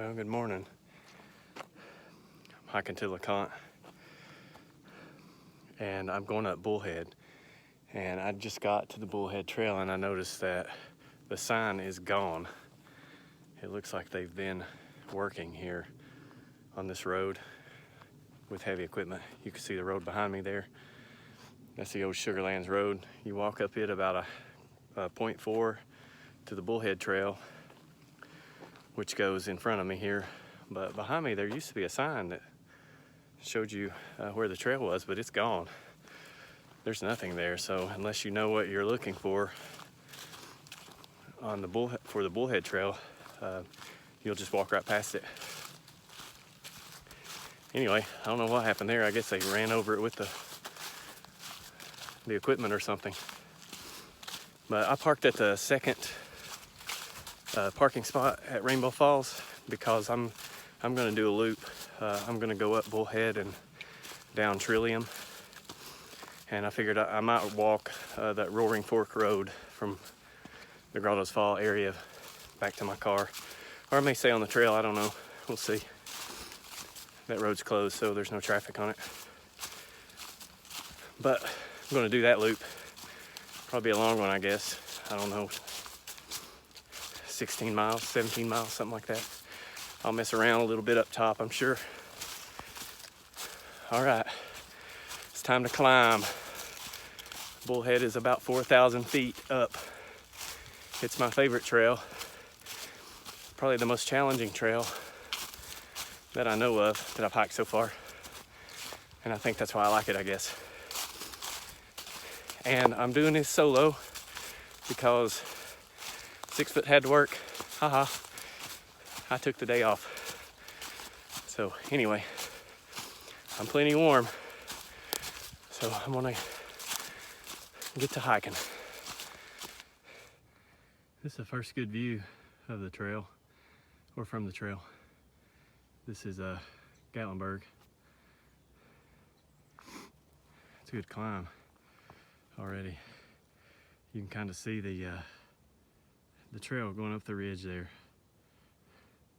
Well, good morning. I'm hiking to LeConte, and I'm going up Bullhead. And I just got to the Bullhead Trail, and I noticed that the sign is gone. It looks like they've been working here on this road with heavy equipment. You can see the road behind me there. That's the old Sugarlands Road. You walk up it about a 0.4 to the Bullhead Trail, which goes in front of me here. But behind me there used to be a sign that showed you where the trail was, but it's gone. There's nothing there, so unless you know what you're looking for on the Bullhead Trail, you'll just walk right past it. Anyway, I don't know what happened there. I guess they ran over it with the equipment or something. But I parked at the second parking spot at Rainbow Falls because I'm gonna do a loop. I'm gonna go up Bullhead and down Trillium. And I figured I might walk that Roaring Fork Road from the Grotto Falls area back to my car. Or I may stay on the trail, I don't know, we'll see. That road's closed, so there's no traffic on it. But I'm gonna do that loop. Probably a long one, I guess. I don't know, 16 miles, 17 miles, something like that. I'll mess around a little bit up top, I'm sure. All right, it's time to climb. Bullhead is about 4,000 feet up. It's my favorite trail. Probably the most challenging trail that I know of that I've hiked so far. And I think that's why I like it, I guess. And I'm doing this solo because 6 foot had to work. Haha. I took the day off. So anyway, I'm plenty warm. So I'm gonna get to hiking. This is the first good view of the trail, or from the trail. This is Gatlinburg. It's a good climb already. You can kind of see the trail going up the ridge there.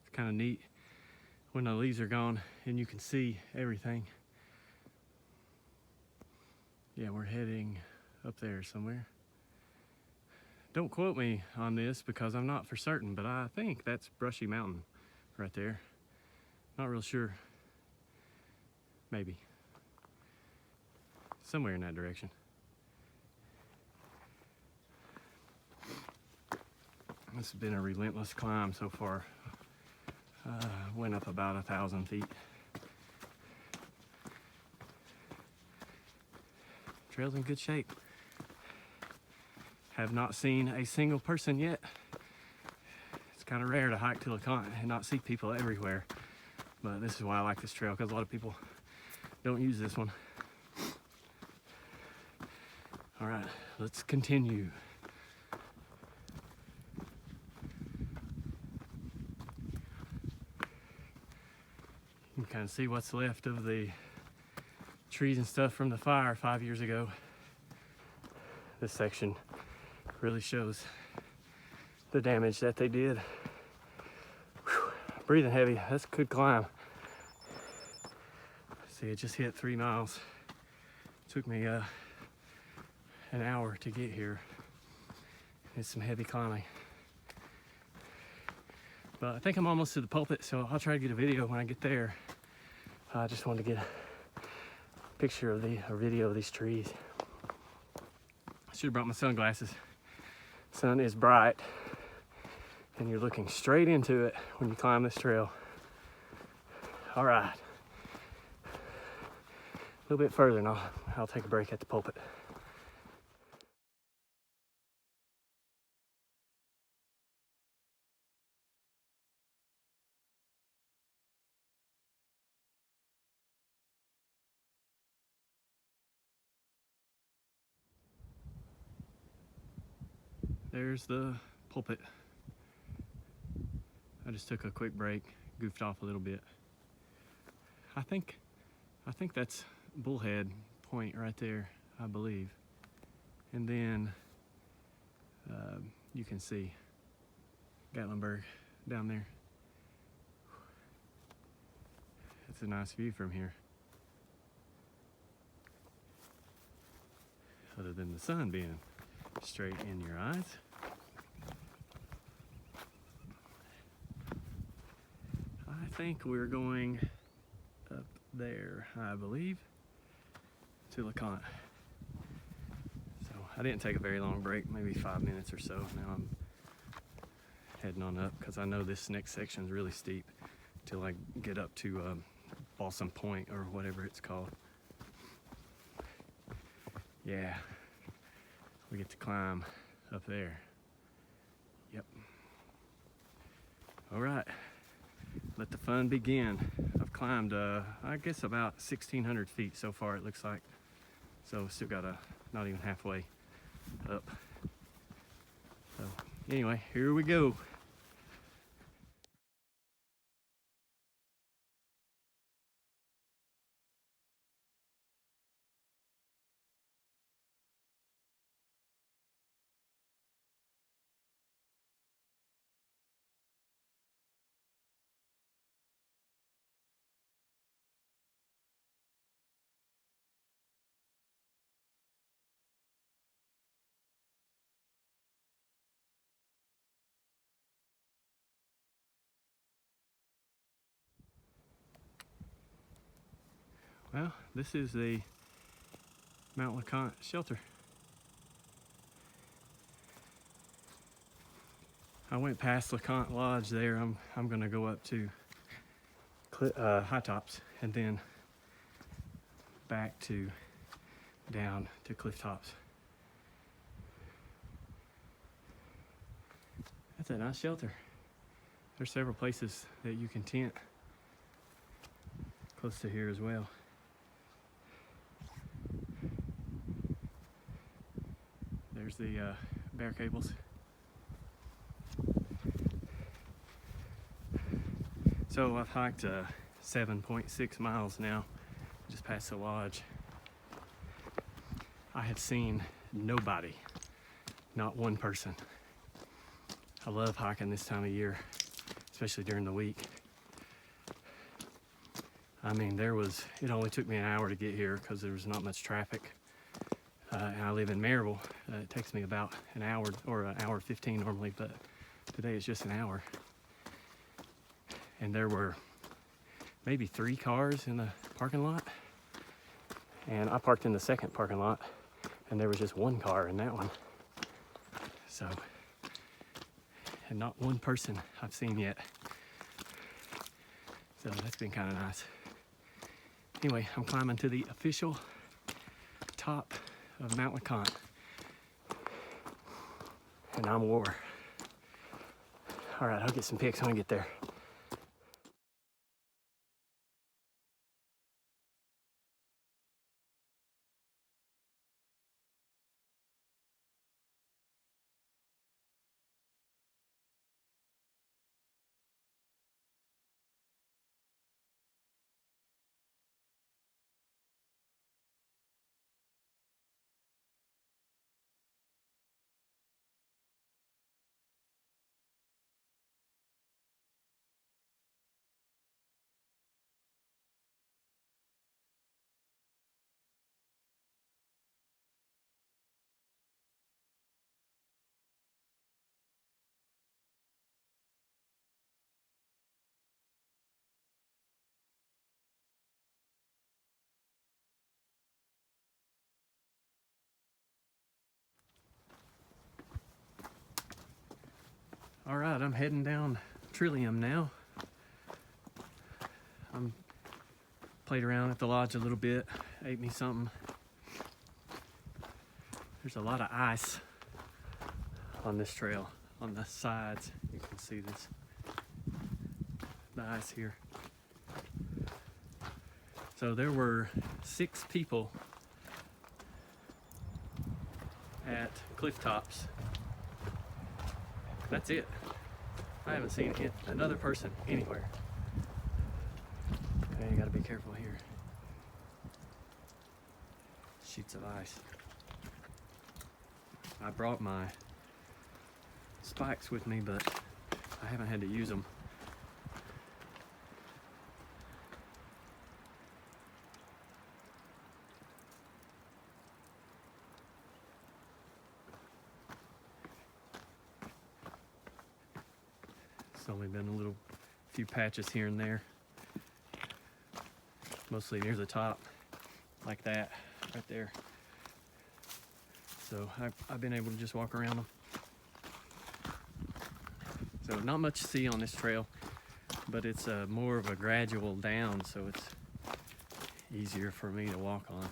It's kind of neat when the leaves are gone and you can see everything. Yeah, we're heading up there somewhere. Don't quote me on this because I'm not for certain, but I think that's Brushy Mountain right there. Not real sure. Maybe. Somewhere in that direction. This has been a relentless climb so far. Went up about 1,000 feet. Trail's in good shape. Have not seen a single person yet. It's kind of rare to hike to LeConte and not see people everywhere. But this is why I like this trail, because a lot of people don't use this one. All right, let's continue. You can kind of see what's left of the trees and stuff from the fire 5 years ago. This section really shows the damage that they did. Whew, breathing heavy, that's a good climb. See, it just hit 3 miles. Took me an hour to get here. It's some heavy climbing. But I think I'm almost to the pulpit, so I'll try to get a video when I get there. I just wanted to get a picture of a video of these trees. I should have brought my sunglasses. Sun is bright, and you're looking straight into it when you climb this trail. All right. A little bit further and I'll take a break at the pulpit. There's the pulpit. I just took a quick break, goofed off a little bit. I think that's Bullhead Point right there, I believe. And then you can see Gatlinburg down there. a nice view from here. Other than the sun being straight in your eyes. I think we're going up there, I believe, to LeConte. So I didn't take a very long break, maybe 5 minutes or so. Now I'm heading on up because I know this next section is really steep till I get up to Balsam Point or whatever it's called. Yeah, we get to climb up there. Yep. All right, let the fun begin. I've climbed, I guess about 1,600 feet so far, it looks like. So still got not even halfway up. So anyway, here we go. Well, this is the Mount LeConte shelter. I went past LeConte Lodge there. I'm gonna go up to High Tops and then back to down to Cliff Tops. That's a nice shelter. There's several places that you can tent close to here as well. There's the bear cables. So I've hiked 7.6 miles now, just past the lodge. I have seen nobody, not one person. I love hiking this time of year, especially during the week. I mean, it only took me an hour to get here because there was not much traffic. And I live in Maryville. It takes me about an hour or an hour 15 normally, but today it's just an hour. And there were maybe 3 cars in the parking lot. And I parked in the second parking lot and there was just 1 car in that one. So, and not one person I've seen yet. So that's been kind of nice. Anyway, I'm climbing to the official top of Mount LeConte. And I'm wore. All right, I'll get some pics when I get there. All right, I'm heading down Trillium now. I'm played around at the lodge a little bit, ate me something. There's a lot of ice on this trail, on the sides. You can see this, the ice here. So there were 6 people at Cliff Tops. That's it. I haven't seen another person anywhere. Okay, you gotta be careful here. Sheets of ice. I brought my spikes with me, but I haven't had to use them. It's only been a few patches here and there, mostly near the top, like that, right there. So I've been able to just walk around them. So not much to see on this trail, but it's more of a gradual down, so it's easier for me to walk on.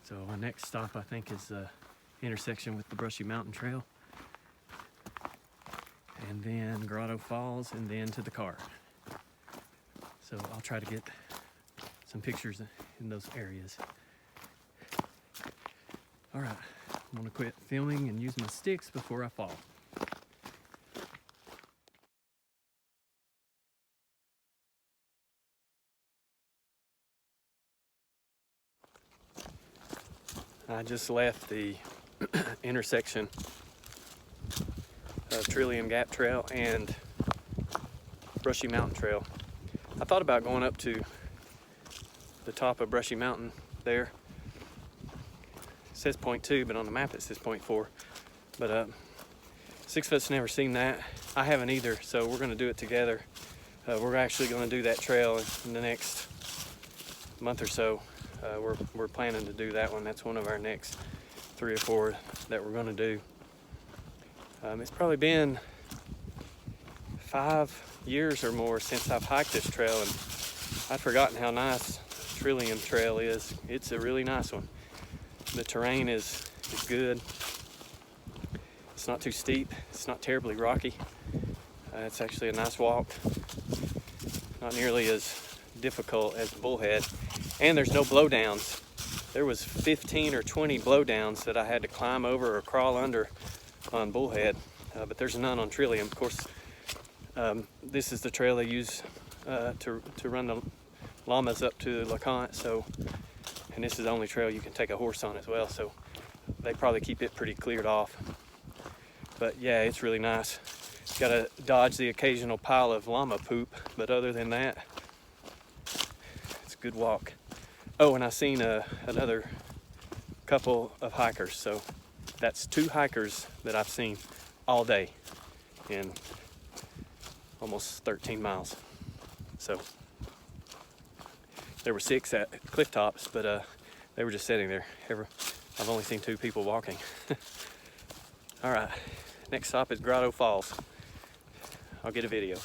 So my next stop, I think, is the intersection with the Brushy Mountain Trail, and then Grotto Falls, and then to the car. So I'll try to get some pictures in those areas. All right, I'm gonna quit filming and use my sticks before I fall. I just left the intersection of Trillium Gap Trail and Brushy Mountain Trail. I thought about going up to the top of Brushy Mountain there. It says 0.2, but on the map it says 0.4. But 6 of us never seen that. I haven't either, so we're gonna do it together. We're actually gonna do that trail in the next month or so. We're planning to do that one. That's one of our next 3 or 4 that we're gonna do. It's probably been 5 years or more since I've hiked this trail, and I'd forgotten how nice Trillium Trail is. It's a really nice one. The terrain is good. It's not too steep. It's not terribly rocky. It's actually a nice walk. Not nearly as difficult as Bullhead. And there's no blowdowns. There was 15 or 20 blowdowns that I had to climb over or crawl under on Bullhead, but there's none on Trillium. Of course, this is the trail they use to run the llamas up to LeConte. So, and this is the only trail you can take a horse on as well. So they probably keep it pretty cleared off. But yeah, it's really nice. Got to dodge the occasional pile of llama poop, but other than that, it's a good walk. Oh, and I seen another couple of hikers. So that's 2 hikers that I've seen all day in almost 13 miles. So there were 6 at cliff tops, but they were just sitting there. I've only seen 2 people walking. All right, next stop is Grotto Falls. I'll get a video.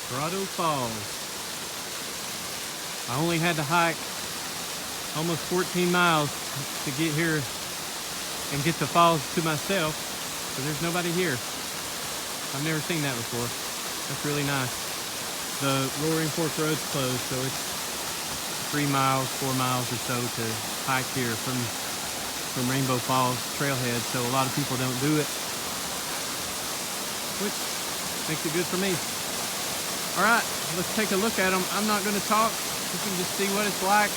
Grotto Falls. I only had to hike almost 14 miles to get here and get the falls to myself, so there's nobody here. I've never seen that before. That's really nice. The Roaring Fork Road's closed, so it's 3 miles, 4 miles or so to hike here from Rainbow Falls trailhead, so a lot of people don't do it, which makes it good for me. All right, let's take a look at them. I'm not gonna talk. You can just see what it's like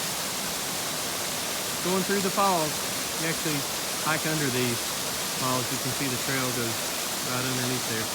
going through the falls. You actually hike under these falls. You can see the trail goes right underneath there.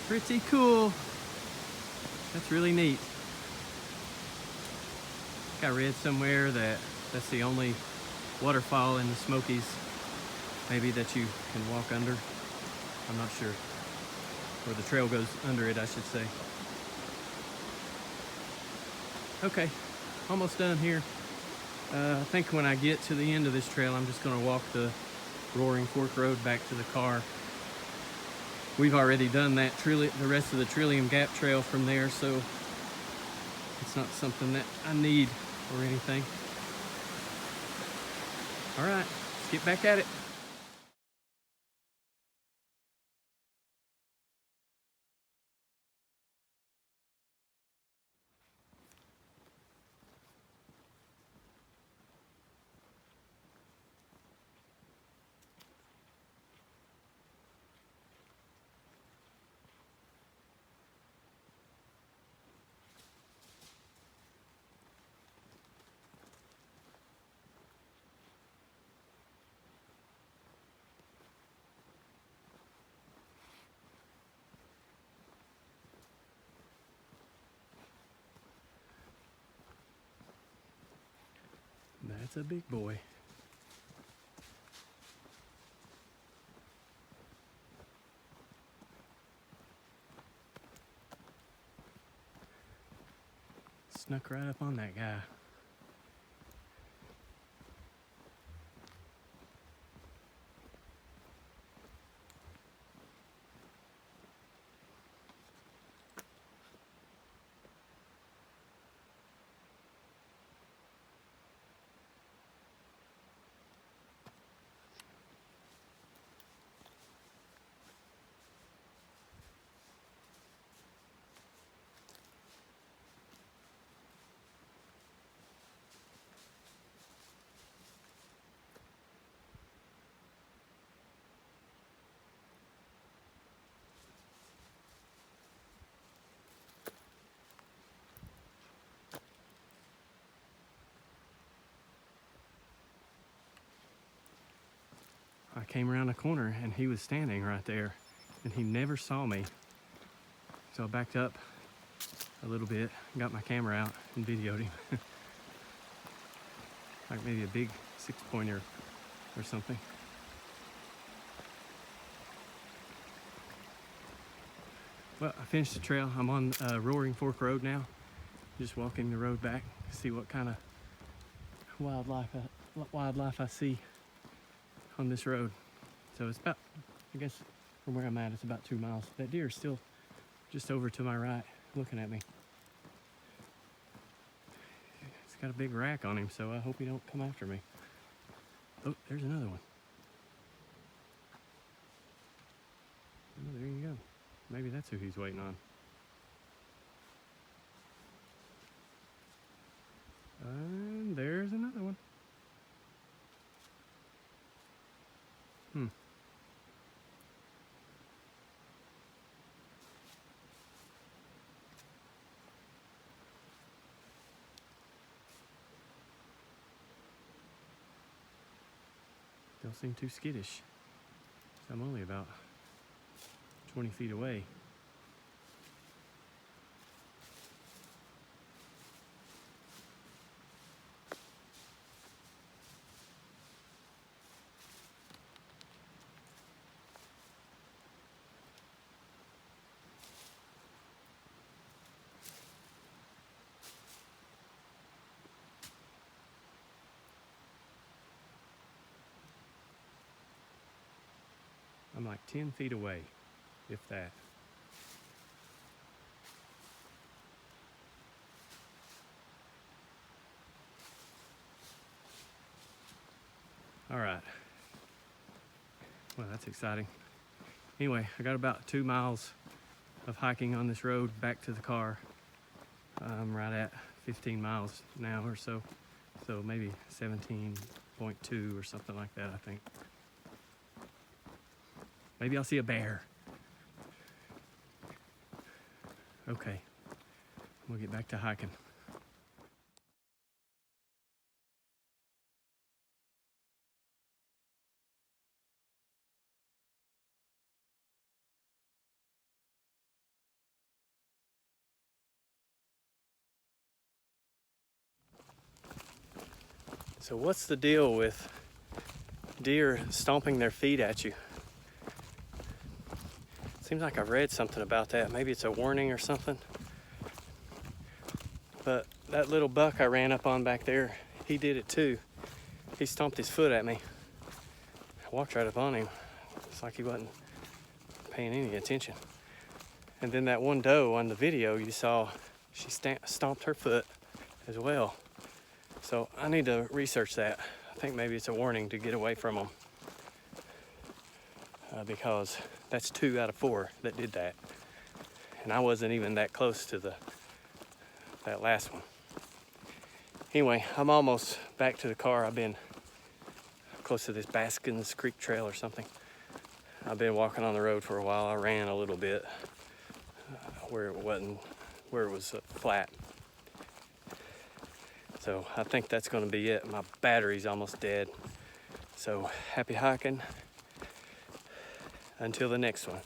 Pretty cool. That's really neat. I read somewhere that that's the only waterfall in the Smokies, maybe, that you can walk under. I'm not sure. Or the trail goes under it, I should say. Okay, almost done here. I think when I get to the end of this trail, I'm just gonna walk the Roaring Fork Road back to the car. We've already done that the rest of the Trillium Gap Trail from there, so it's not something that I need or anything. All right, let's get back at it. That's a big boy. Snuck right up on that guy. I came around the corner and he was standing right there and he never saw me. So I backed up a little bit, got my camera out and videoed him. Like maybe a big 6-pointer or something. Well, I finished the trail. I'm on Roaring Fork Road now. Just walking the road back to see what kind of wildlife I see on this road. So it's about, I guess from where I'm at, it's about 2 miles. That deer is still just over to my right looking at me. It's got a big rack on him, so I hope he don't come after me. Oh, there's another one. Oh, there you go. Maybe that's who he's waiting on. And there's another one. Don't seem too skittish. I'm only about 20 feet away. I'm like 10 feet away, if that. All right. Well, that's exciting. Anyway, I got about 2 miles of hiking on this road back to the car. I'm right at 15 miles now or so. So maybe 17.2 or something like that, I think. Maybe I'll see a bear. Okay, we'll get back to hiking. So what's the deal with deer stomping their feet at you? Seems like I've read something about that. Maybe it's a warning or something. But that little buck I ran up on back there, he did it too. He stomped his foot at me. I walked right up on him. It's like he wasn't paying any attention. And then that one doe on the video you saw, she stomped her foot as well. So I need to research that. I think maybe it's a warning to get away from them. Because that's 2 out of 4 that did that. And I wasn't even that close to that last one. Anyway, I'm almost back to the car. I've been close to this Baskins Creek Trail or something. I've been walking on the road for a while. I ran a little bit where it was flat. So I think that's gonna be it. My battery's almost dead. So happy hiking. Until the next one.